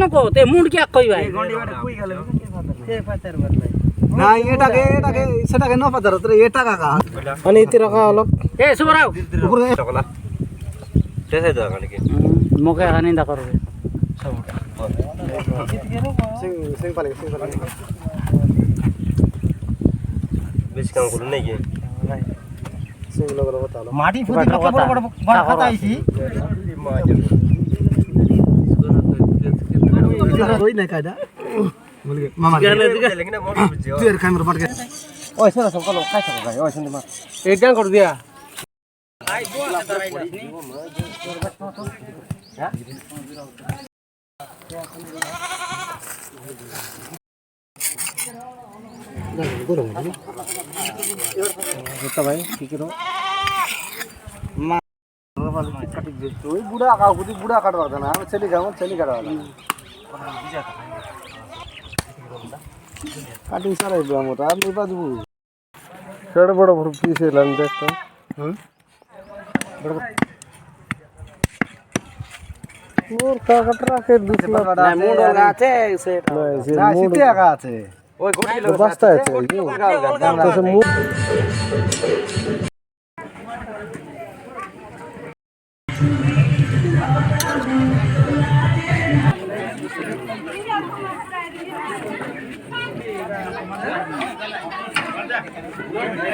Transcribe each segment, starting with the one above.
को ते मुंड क्या कोई भाई না এটাকে এটাকে সেটাকে ন পাতার তোর এটা কাকা आणि इथे रखा अलग ए सुबराव উপরে টেসে দাও কানে मुके खानी दा करो সিং পালে বেশি কাম করুন নাকি সিং লগর কথা হলো माटी फुटी बड़ बड़ बड़ खताइছি ওই না কাটা বলগে মামা लेकिन मोर बुझियो তুই এর ক্যামেরা পাট গে ओय सर सब कलो खाइ सको भाइ ओय सुन मा एक डांग कर दिया तो भाई ठीक है ওই বুড়া কাউ বুড়ি বুড়া কাটবা না আমি ছেলে গাও ছেলে কাটবা কাটিং সারাই মোটা আমি বাজবু बड़ बड़ पीस लान देखता और का कटरा के दूसरा ना मुंड वाला আছে সে না সিতে আগা আছে ওই গোটি तो बस्ता है तो से मुंह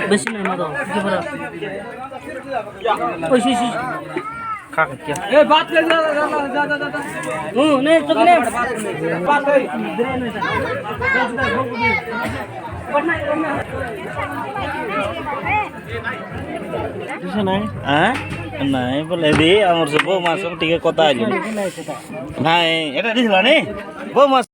বেশি না মারো কি বড় ওই শিশি खा क्या ए बात ले जा नहीं तो ले बात है ନାଇଁ ବୋଲେ ଦି ଆମର ସେ ବୋଉ ମାସ ଟିକେ କଥା ହେଲି ନାଇଁ ଏଟା ଦିଥିଲା ନି ବୋଉ ମାସ